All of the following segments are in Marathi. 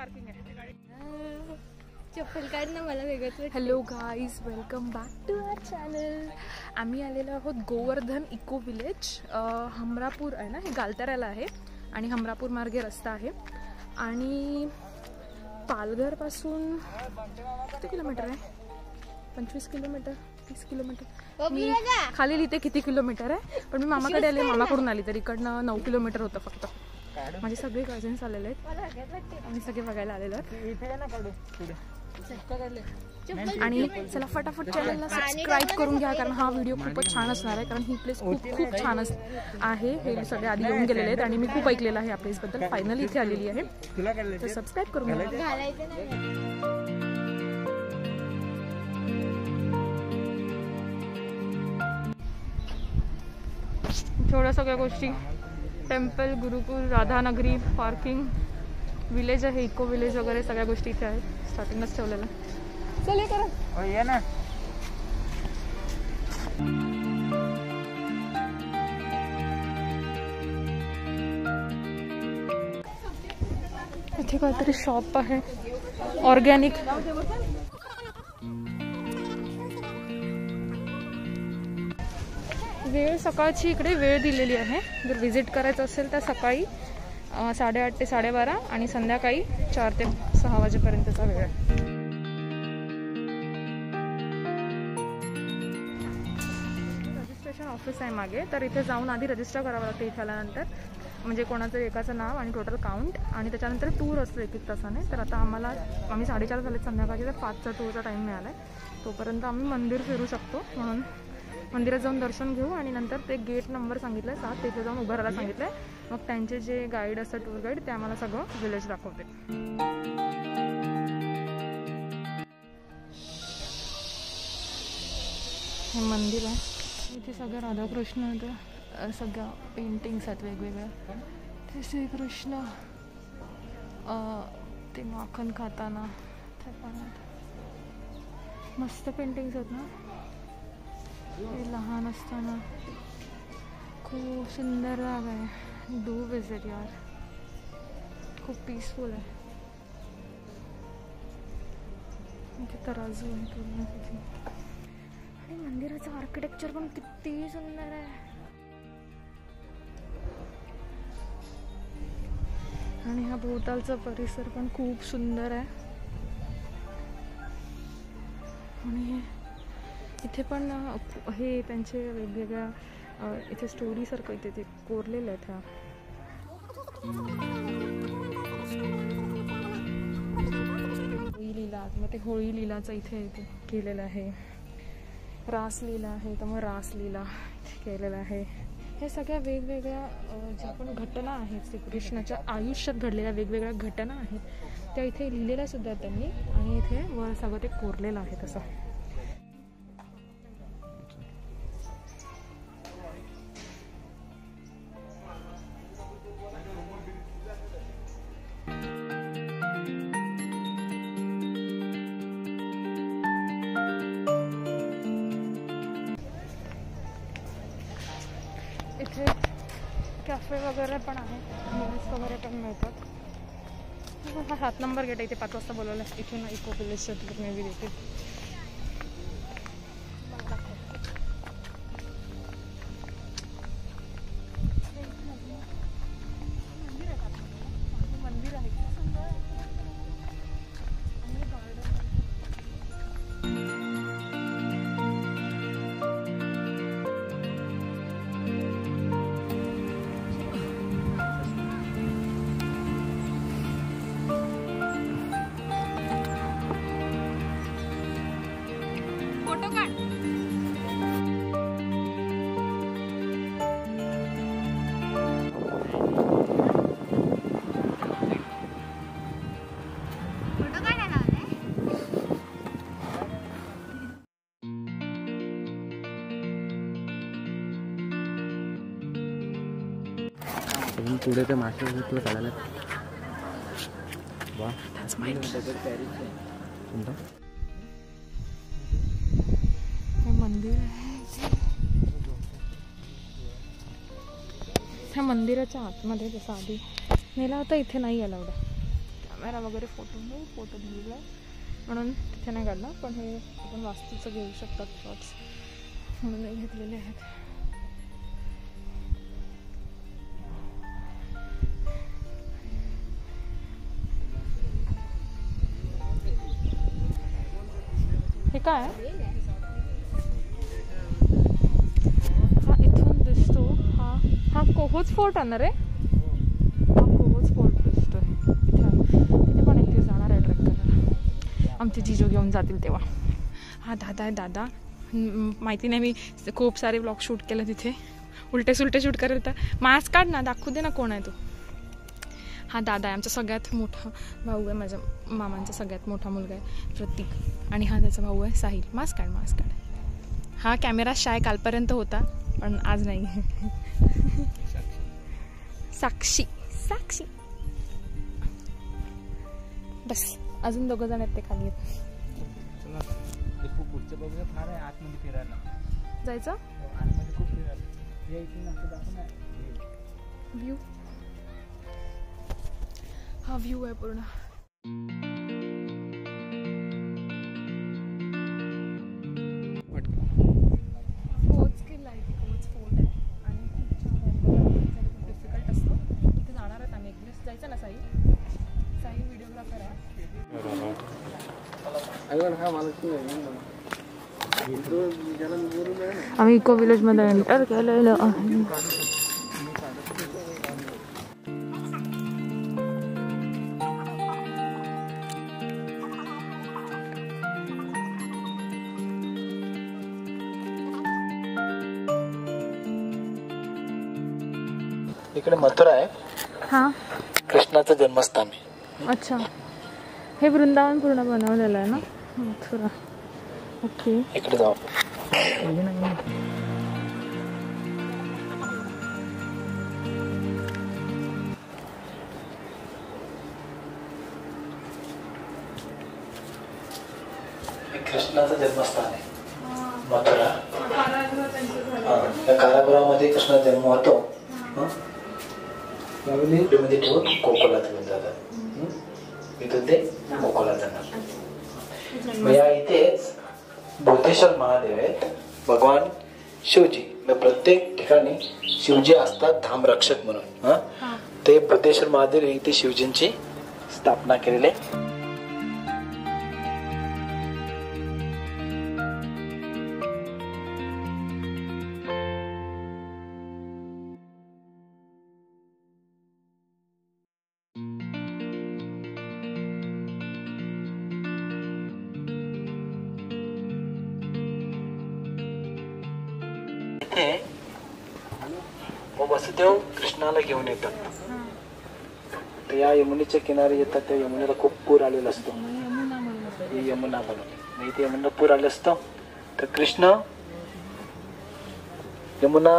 पार्किंग आहे. चप्पल काढ ना, मला वेगळंच. Hello guys, welcome back to our channel. आम्ही आलेलो आहोत गोवर्धन इको विलेज. हमरापूर आहे ना, हे गालताऱ्याला आहे आणि हमरापूर मार्गे रस्ता आहे. आणि पालघरपासून किती किलोमीटर आहे? 25 किलोमीटर, 30 किलोमीटर. मी खाली लिहिते किती किलोमीटर आहे, पण मी मामाकडे आले, मामाकडून आली तर इकडनं 9 किलोमीटर होतं फक्त. माझे सगळे कझन्स आलेले आहेत, आम्ही सगळे बघायला आलेलो आहेत. आणि चला फटाफट चॅनलला सबस्क्राईब करून घ्या, कारण हा व्हिडिओ खूपच छान असणार आहे. कारण ही प्लेस खूप खूप छान आहे. हे सगळे आधी येऊन गेलेले आहेत आणि मी खूप ऐकलेलं आहे या प्लेसबद्दल. फायनली इथे आलेली आहे, तर सबस्क्राईब करून घ्या. थोड्या सगळ्या गोष्टी, टेम्पल, गुरुकुल, राधानगरी, पार्किंग, विलेज आहे, इको विलेज वगैरे सगळ्या गोष्टी इथे आहेत. स्टार्टिंगच ठेवलेलं. चल हे करा ये ना. इथे काहीतरी शॉप आहे ऑर्गॅनिक. वेळ सकाळची इकडे वेळ दिलेली आहे. जर व्हिजिट करायचं असेल तर सकाळी 8:30 ते 12:30 आणि संध्याकाळी 4 ते 6 वाजेपर्यंतचा वेळ आहे. रजिस्ट्रेशन ऑफिस आहे मागे, तर इथे जाऊन आधी रजिस्टर करावं लागतं. इथे आल्यानंतर म्हणजे कोणाचं एकाचं नाव आणि टोटल काउंट, आणि त्याच्यानंतर टूर असतो 1-1 तासाने. तर आता आम्ही 4:30 झाले संध्याकाळचे, तर 5चा टूरचा टाईम मिळाला आहे. तोपर्यंत आम्ही मंदिर फिरू शकतो, म्हणून मंदिरात जाऊन दर्शन घेऊ. आणि नंतर ते गेट नंबर सांगितलं आहे 7, तिथे जाऊन उभं राहायला सांगितलं आहे. मग त्यांचे जे गाईड असतात, टूर गाईड, ते आम्हाला सगळं विलेज दाखवते. हे मंदिर आहे, इथे सगळं राधाकृष्ण, सगळ्या पेंटिंग्स आहेत वेगवेगळ्या. ते श्रीकृष्ण ते माखन खाताना, ते पाण्यात मस्त पेंटिंग्स आहेत ना. ते लहान असताना. खूप सुंदर जागा आहे, डू विजिट यार. खूप पीसफुल आहे. इथे तराजू आहे पूर्ण. आणि मंदिराचं आर्किटेक्चर पण किती सुंदर आहे. आणि हा भोवतालचा परिसर पण खूप सुंदर आहे. आणि इथे पण हे त्यांचे वेगवेगळ्या इथे स्टोरीसारखं इथे ते कोरलेलं आहे. त्या होळी लीला, मग ते होळी लीलाचं इथे केलेलं आहे. रासलीला आहे, तर मग रासलीला इथे केलेलं आहे. हे सगळ्या वेगवेगळ्या ज्या पण घटना आहेत, श्रीकृष्णाच्या आयुष्यात घडलेल्या वेगवेगळ्या घटना आहेत, त्या इथे लिहिलेल्या सुद्धा त्यांनी. आणि इथे वर सगळं ते कोरलेलं आहे तसं. इथे कॅफे वगैरे पण आहे, मील्स वगैरे पण मिळतात. हा 7 नंबर गेट आहे, इथे 5 वाजता बोलवलं आहे. इथून इको विलेजचं तिकीट मी देते. मंदिर आहे पुढे ते मासे तुला काढायला. वा, हे मंदिर आहे. ह्या मंदिराच्या आतमध्ये जसं आधी नेला होता, इथे नाही अलाउड. कॅमेरा वगैरे फोटो दिलेला म्हणून तिथे नाही काढला, पण हे आपण वास्तूचं घेऊ शकतात शॉट्स म्हणून हे घेतलेले आहेत. हे काय हा इथून दिसतो, हा कोहोज फोर्ट आहे ना रे, हा कोहोज फोर्ट दिसतोय तिथे पण एक जाणार आहे ट्रेक करायला. आमचे जिजो घेऊन जातील तेव्हा. हा दादा आहे, दादा माहिती नाही, मी खूप सारे ब्लॉग शूट केले तिथे, उलटे सुलटे शूट करेल तर. मास्क काढ ना, दाखवू दे ना कोण आहे तो. हा दादा आहे, आमचा सगळ्यात मोठा भाऊ आहे, माझ्या मामांचा सगळ्यात मोठा मुलगा आहे प्रतीक, आणि हा त्याचा भाऊ आहे साहिल. मास्क काढ. हा कॅमेरा शाय कालपर्यंत होता पण आज नाही. साक्षी बस, अजून 2 जण आहेत ते खाली आहेत. जायचं व्ह्यू, हा व्ह्यू आहे पूर्ण. कोच किल्ला आहे, कोच फोर्ट आहे आणि खूप छान आहे. खूप डिफिकल्ट असतो. इथे जाणार आहेत आम्ही एक दिवस. जायचं ना साई व्हिडिओग्राफर आहे. आम्ही इको विलेज मध्ये एंटर केलेलं आहे. इकडे मथुरा आहे, हा कृष्णाचं जन्मस्थान आहे. अच्छा, हे वृंदावन पूर्ण बनवलेलं आहे ना, मथुरा. ओके, इकडे जाऊ. कृष्णाचं जन्मस्थान आहे मथुरा. या कारागृहामध्ये कृष्णाचा जन्म होतो. मध्ये ठेवून कोकोला घेऊन जातात. इथून ते कोकोला जाणार. मग या इथेच बुद्धेश्वर महादेव आहेत, भगवान शिवजी. प्रत्येक ठिकाणी शिवजी असतात धामरक्षक म्हणून. ते बुद्धेश्वर महादेव इथे शिवजींची स्थापना केलेली. वसुदेव कृष्णाला घेऊन येतात. तर या यमुनेच्या किनारी येतात. त्या यमुनेला खूप पूर आलेला असतो. ही यमुना बनवली. इथे यमुना पूर आलेला असतो. तर कृष्ण यमुना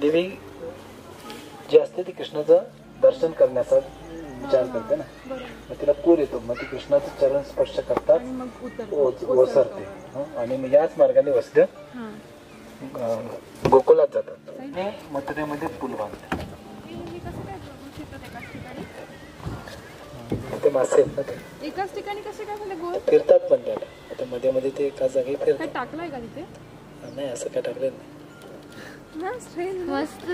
देवी जी असते ती कृष्णाचं दर्शन करण्याचा विचार करते ना. मग तिला पूर येतो. मग ती कृष्णाचं चरण स्पर्श करतात, ओसरते. आणि मग याच मार्गाने वसुदेव गोकुलात जातात. मथुरेमध्ये पूल बांधले. ते मासे आहेत ना, ते एकाच ठिकाणी कसे काय झाले गोल फिरतात. पण त्याला आता मध्ये मध्ये ते एका जागी फिरतात. टाकलाय का तिथे? नाही, असं काय टाकलेलं नाही. मस्त.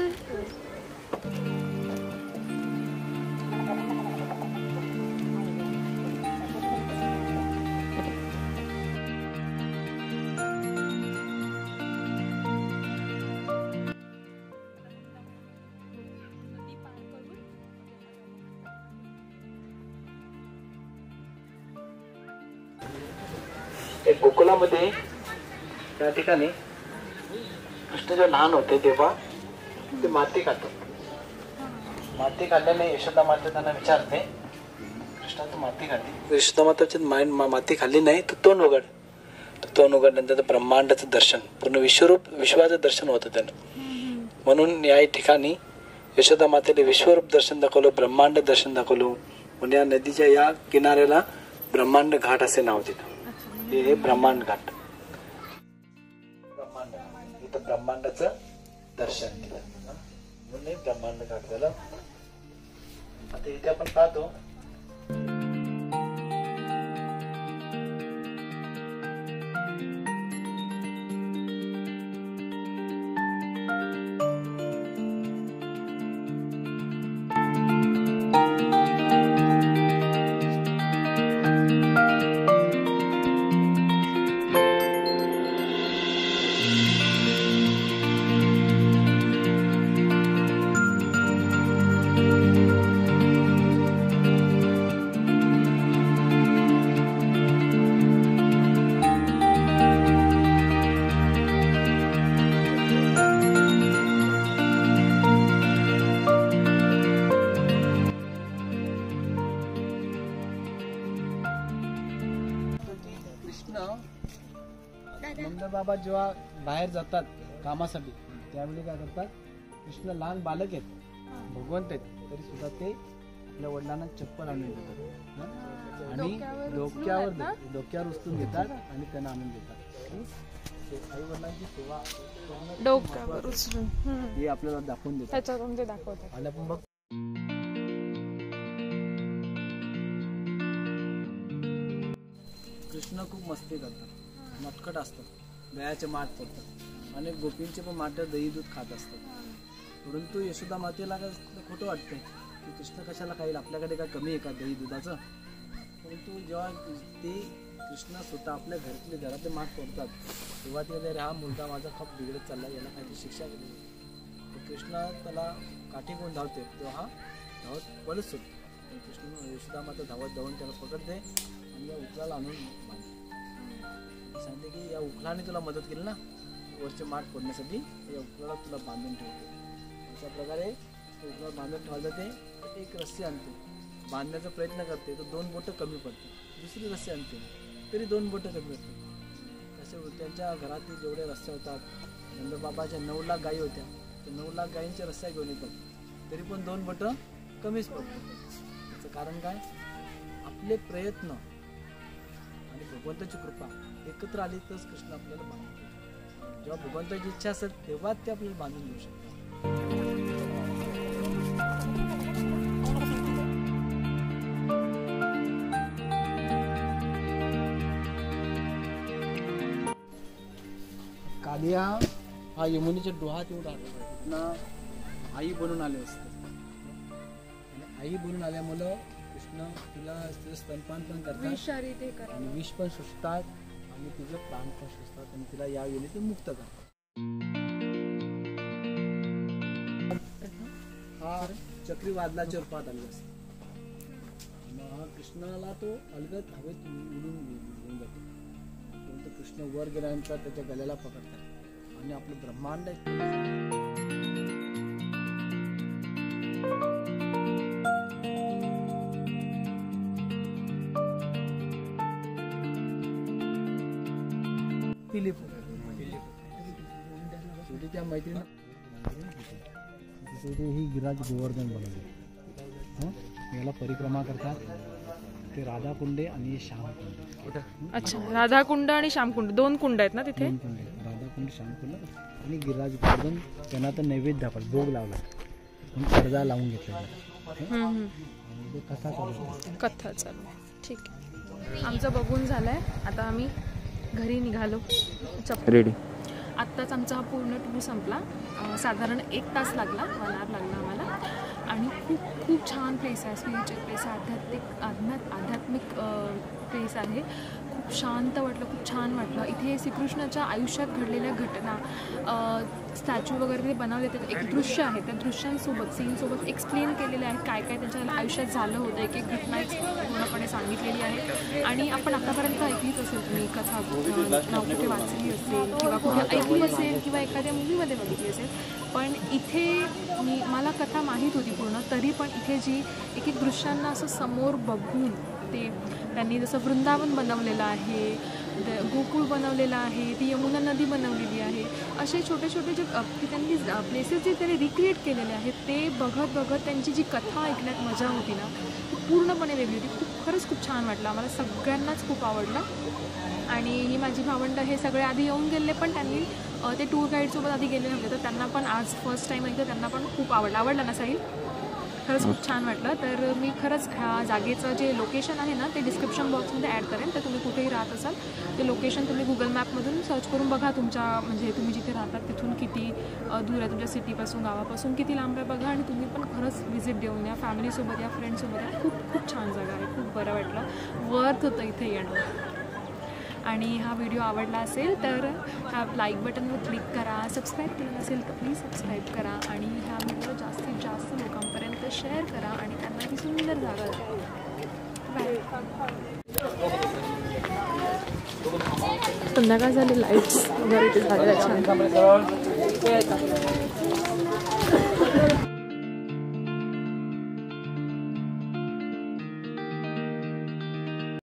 गोकुलामध्ये त्या ठिकाणी कृष्ण जेव्हा लहान होते तेव्हा ते माती खातात. माती खाल्ल्याने यशोदा माता त्यांना विचारते, कृष्णा तू माती खाल्ली? यशोदा माताची माती खाल्ली नाही तर तोंड उघड. तर तोंड उघडल्यानंतर ब्रह्मांडाचं दर्शन, पूर्ण विश्वाचं दर्शन होतं त्यानं. म्हणून या ठिकाणी यशोदा मातेला विश्वरूप दर्शन दाखवलं, ब्रह्मांड दर्शन दाखवलं. म्हणून या नदीच्या या किनाऱ्याला ब्रह्मांड घाट असे नाव दिलं. हे ब्रह्मांड घाट. इथं ब्रह्मांडाचं दर्शन दिलं म्हणून ब्रह्मांड घाट झालं. आता इथे आपण पाहतो नंद बाबा जेव्हा बाहेर जातात कामासाठी त्यावेळी काय करतात, कृष्ण लहान बालक आहेत, भगवंत आहेत, तरी सुद्धा ते आपल्या वडिलांना चप्पल आणून देतात आणि डोक्यावर उचलून घेतात आणि त्यांना आणून देतात. आई वडिलांची सेवा डोक्यावर उचलून हे आपल्याला दाखवून देतात. त्याच्यावरून ते दाखवतात. आणि आपण बघ कृष्ण खूप मस्ती करतात, नटखट असतात, दयाचे माठ पडतात आणि गोपींचे पण माठ दही दूध खात असतात. परंतु यशोदा मातेला काय खोटं वाटतंय की कृष्ण कशाला खाईल, आपल्याकडे काय कमी आहे का दही दुधाचं. परंतु जेव्हा ते कृष्ण स्वतः आपल्या घरातले माठ पडतात तेव्हा ते अरे हा मुलगा माझा खूप बिघडत चालला, याला काहीतरी शिक्षा केली. तर कृष्ण त्याला काठी घेऊन धावते तेव्हा हा धावत पळत सुटतो. कृष्ण यशोदा माता धावून त्याला पकडते आणि या उकलाला आणून बांधते. सांगते की या उकलाने तुला मदत केली ना वरचे माठ पडण्यासाठी, या उकलाला तुला बांधून ठेवते. अशा प्रकारे उकला बांधून ठेवलं जाते. एक रस्सी आणते, बांधण्याचा प्रयत्न करते तर 2 बोटं कमी पडते. दुसरी रस्सी आणते तरी 2 बोटं कमी पडतात. असे त्यांच्या घरातील जेवढे रस्ते होतात, नंदबाबाच्या 9 लाख गायी होत्या, ते 9 लाख गायींच्या रस्त्या घेऊन येतात तरी पण 2 बोटं कमीच पडतात. त्याचं कारण काय, आपले प्रयत्न आणि भगवंताची कृपा एकत्र आली तरच कृष्ण आपल्याला बांधतो. जेव्हा भगवंताची इच्छा असेल तेव्हाच ते आपल्याला बांधून देऊ शकतात. कालिया हा यमुनेच्या डोहात येऊन राहतो ना, आई बनून आले असते आणि आई बनून आल्यामुळं कृष्ण तिला स्तनपान पण करतात आणि विष पण सुचतात आणि तिचं प्राण पण सुचतात आणि तिला या वेळी ते मुक्त करतात. हा चक्रीवादलाच्या रूपात आलेला असतो. हा कृष्णाला तो अलगद हवेत उडून घेऊन जातो. परंतु कृष्ण वर गेल्यानंतर त्याच्या गळ्याला पकडतात आणि आपलं ब्रह्मांड शेवटी त्या मैत्रीण ही गिराज गोवर्धन बनवली. याला परिक्रमा करतात ते राधाकुंडे आणि श्यामकुंड. अच्छा, राधाकुंड आणि श्यामकुंड 2 कुंड आहेत ना तिथे. राधाकुंड, श्यामकुंड आणि गिरिराज गोवर्धन. त्यांना तर नैवेद्य दाखवला, भोग लावला आणि पडदा लावून घेतला. कथा चालू. ठीक आहे, आमचं बघून झालंय. आता आम्ही घरी निघालो. रेडी. आत्ताच आमचा हा पूर्ण टूर संपला. साधारण 1 तास लागला, 1 आवर लागला आम्हाला. आणि खूप छान प्लेस आहे, स्पिरिच्युअल प्लेस आहे, आध्यात्मिक प्लेस आहे. खूप शांत वाटलं, खूप छान वाटलं. इथे श्रीकृष्णाच्या आयुष्यात घडलेल्या घटना, स्टॅच्यू वगैरे ते बनवले, ते एक दृश्य आहे, त्या दृश्यांसोबत सीनसोबत एक्सप्लेन केलेले आहेत काय काय त्यांच्या आयुष्यात झालं होतं. एक घटना पूर्णपणे सांगितलेली आहे. आणि आपण आतापर्यंत ऐकलीच असेल तुम्ही कथा, कुठे वाचली असेल किंवा कुठे ऐकली असेल किंवा एखाद्या मूवीमध्ये बघितली असेल. पण इथे मला कथा माहीत होती पूर्ण, तरी पण इथे जी एक दृश्यांना असं समोर बघून ते त्यांनी जसं वृंदावन बनवलेलं आहे, गोकुळ बनवलेलं आहे, ती यमुना नदी बनवलेली आहे, असे छोटे छोटे जे त्यांनी प्लेसेस जे त्यांनी रिक्रिएट केलेले आहेत ते बघत त्यांची जी कथा ऐकण्यात मजा होती ना, ती पूर्णपणे वेगळी होती. खरंच खूप छान वाटलं आम्हाला, सगळ्यांनाच खूप आवडलं. आणि ही माझी भावंडं हे सगळे आधी येऊन गेले, पण त्यांनी ते टूर गाईडसोबत आधी गेले नव्हते, तर त्यांना पण आज फर्स्ट टाईम ऐकलं, त्यांना पण खूप आवडलं ना साहिल? खरंच खूप छान वाटलं. तर मी खरंच ह्या जागेचं जे लोकेशन आहे ना ते डिस्क्रिप्शन बॉक्समध्ये ॲड करेन. तर तुम्ही कुठेही राहत असाल ते लोकेशन तुम्ही गुगल मॅपमधून सर्च करून बघा. तुमच्या म्हणजे तुम्ही जिथे राहतात तिथून किती दूर आहे, तुमच्या सिटीपासून, गावापासून किती लांब आहे बघा. आणि तुम्ही पण खरंच व्हिजिट देऊन या, फॅमिलीसोबत या, फ्रेंड्ससोबत या. खूप छान जागा आहे, खूप बरं वाटलं, वर्थ होतं इथे येणं. आणि हा व्हिडिओ आवडला असेल तर ह्या लाईक बटनवर क्लिक करा. सबस्क्राईब केलं असेल तर प्लीज सबस्क्राईब करा. आणि ह्या व्हिडिओ जास्तीत जास्त लोकांपर्यंत शेअर करा आणि त्यांना ही सुंदर जागा द्या. संध्याकाळ झाली, लाईट्स वगैरे ते झालेल्या छान.